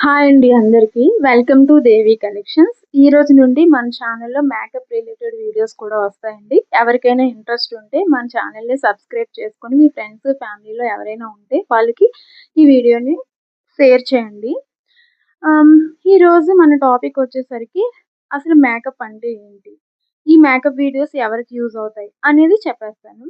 Hi అండి అందరికీ. Welcome to Devi collections. ఈ రోజు నుండి మన ఛానల్‌లో మేకప్ రిలేటెడ్ వీడియోస్ కూడా వస్తాయండి. ఎవరికైనా ఇంట్రెస్ట్ ఉంటే మన ఛానల్‌ని సబ్స్క్రైబ్ చేసుకొని మీ ఫ్రెండ్స్, ఫ్యామిలీలో ఎవరైనా ఉంటే వాళ్ళకి ఈ వీడియోని షేర్ చేయండి. ఆహ్, ఈరోజు మన టాపిక్ వచ్చేసరికి అసలు మేకప్ అంటే ఏంటి? ఈ మేకప్ వీడియోస్ ఎవరికి యూజ్ అవుతాయి అనేది చెప్పేస్తాను.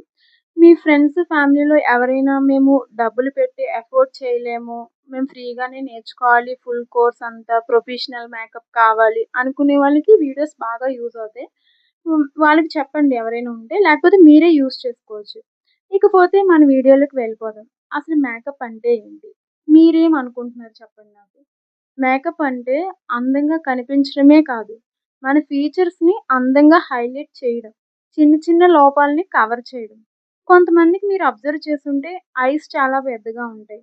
మీ ఫ్రెండ్స్, ఫ్యామిలీలో ఎవరైనా మేము డబ్బులు పెట్టి ఎఫోర్డ్ చేయలేము, మేము ఫ్రీగానే నేర్చుకోవాలి, ఫుల్ కోర్స్ అంతా ప్రొఫెషనల్ మేకప్ కావాలి అనుకునే వాళ్ళకి వీడియోస్ బాగా యూజ్ అవుతాయి. వాళ్ళకి చెప్పండి ఎవరైనా ఉంటే, లేకపోతే మీరే యూజ్ చేసుకోవచ్చు. ఇకపోతే మన వీడియోలోకి వెళ్ళిపోదాం. అసలు మేకప్ అంటే ఏంటి? మీరేమనుకుంటున్నారు చెప్పండి నాకు? మేకప్ అంటే అందంగా కనిపించడమే కాదు, మన ఫీచర్స్‌ని అందంగా హైలైట్ చేయడం, చిన్న చిన్న లోపాలని కవర్ చేయడం. కొంతమందికి మీరు అబ్జర్వ్ చేసుంటే ఐస్ చాలా పెద్దగా ఉంటాయి.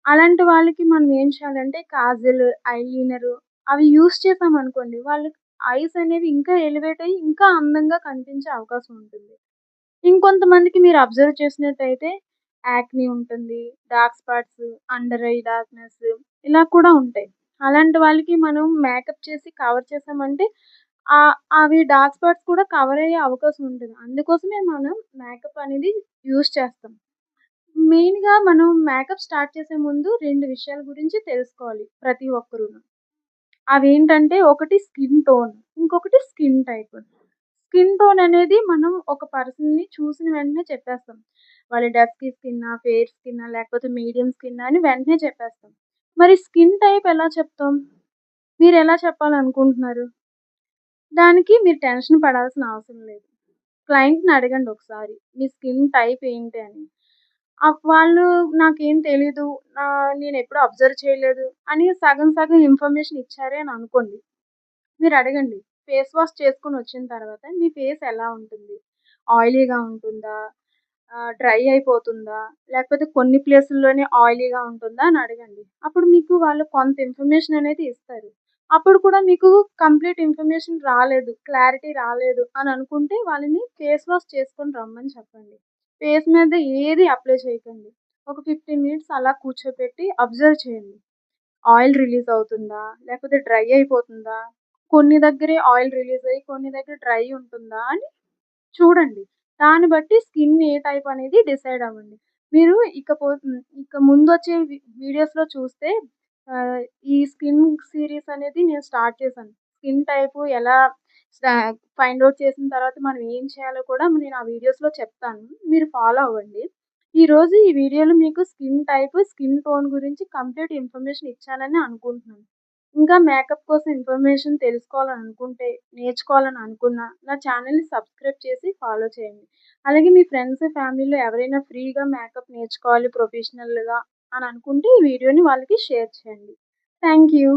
అలాంటి వాళ్ళకి మనం ఏం చేయాలంటే కాజల్, ఐలైనరు అవి యూజ్ చేసామనుకోండి, వాళ్ళకి ఐస్ అనేవి ఇంకా ఎలివేట్ అయ్యి ఇంకా అందంగా కనిపించే అవకాశం ఉంటుంది. ఇంకొంతమందికి మీరు అబ్జర్వ్ చేసినట్టయితే యాక్ని ఉంటుంది, dark spots, under eye darkness ఇలా కూడా ఉంటాయి. అలాంటి వాళ్ళకి మనం మేకప్ చేసి కవర్ చేసామంటే అవి డార్క్ స్పాట్స్ కూడా కవర్ అయ్యే అవకాశం ఉంటుంది. అందుకోసమే మనం మేకప్ అనేది యూజ్ చేస్తాం. మెయిన్‌గా మనం మేకప్ స్టార్ట్ చేసే ముందు 2 విషయాల గురించి తెలుసుకోవాలి ప్రతి ఒక్కరును. అవేంటంటే ఒకటి స్కిన్ టోన్, ఇంకొకటి స్కిన్ టైప్. స్కిన్ టోన్ అనేది మనం ఒక పర్సన్‌ని చూసిన వెంటనే చెప్పేస్తాం. వాళ్ళు డస్కీ స్కిన్నా, ఫెయిర్ స్కిన్నా, లేకపోతే మీడియం స్కిన్నా అని వెంటనే చెప్పేస్తాం. మరి స్కిన్ టైప్ ఎలా చెప్తాం? మీరెలా చెప్పాలనుకుంటున్నారు? దానికి మీరు టెన్షన్ పడాల్సిన అవసరం లేదు. క్లయింట్‌ని అడగండి ఒకసారి. మీ స్కిన్ టైప్ ఏంటి అని. వాళ్ళు నాకేం తెలీదు. నేనెప్పుడు అబ్జర్వ్ చేయలేదు అని సగం సగం ఇన్ఫర్మేషన్ ఇచ్చారే అని అనుకోండి. మీరడగండి. ఫేస్ వాష్ చేసుకొనొచ్చిన తర్వాత మీ ఫేస్ ఎలా ఉంటుంది? ఆయిలీగా ఉంటుందా? డ్రై అయిపోతుందా? లేకపోతే కొన్ని ప్లేసుల్లోనే ఆయిలీగా ఉంటుందా అని అడగండి. అప్పుడు మీకు వాళ్ళు కొంత ఇన్ఫర్మేషన్ అనేది ఇస్తారు. అప్పుడు కూడా మీకు కంప్లీట్ ఇన్ఫర్మేషన్ రాలేదు, క్లారిటీ రాలేదు అని అనుకుంటే వాళ్ళని ఫేస్ వాష్ చేసుకొని రమ్మని చెప్పండి. ఫేస్ మీద ఏది అప్లై చేయకండి. ఒక 15 మినిట్స్ అలా కూర్చోపెట్టి అబ్జర్వ్ చేయండి. ఆయిల్ రిలీజ్ అవుతుందా? లేకపోతే డ్రై అయిపోతుందా? కొన్ని దగ్గరే ఆయిల్ రిలీజ్ అయ్యి, కొన్ని దగ్గర డ్రై ఉంటుందా అని చూడండి. దాన్ని బట్టి స్కిన్ ఏ టైప్ అనేది డిసైడ్ అవ్వండి. మీరు ఇక ముందొచ్చే వీడియోస్‌లో చూస్తే ఆహ్, ఈ స్కిన్ సీరీస్ అనేది నేను స్టార్ట్ చేశాను. స్కిన్ టైపు ఎలా స్టా ఫైండ్ ఔట్ చేసిన తర్వాత మనం ఏం చేయాలో కూడా నేను ఆ వీడియోస్‌లో చెప్తాను. మీరు ఫాలో అవ్వండి. ఈరోజు ఈ వీడియోలో మీకు స్కిన్ టైప్, స్కిన్ టోన్ గురించి కంప్లీట్ ఇన్ఫర్మేషన్ ఇచ్చానని అనుకుంటున్నాను. ఇంకా మేకప్ కోసం ఇన్ఫర్మేషన్ తెలుసుకోవాలని అనుకుంటే, నేర్చుకోవాలని అనుకున్నా, నా ఛానెల్‌ని సబ్స్క్రైబ్ చేసి ఫాలో చేయండి. అలాగే మీ ఫ్రెండ్స్, ఫ్యామిలీలో ఎవరైనా ఫ్రీగా మేకప్ నేర్చుకోవాలి ప్రొఫెషనల్‌గా అని అనుకుంటే, ఈ వీడియోని వాళ్ళకి షేర్ చేయండి. Thank you.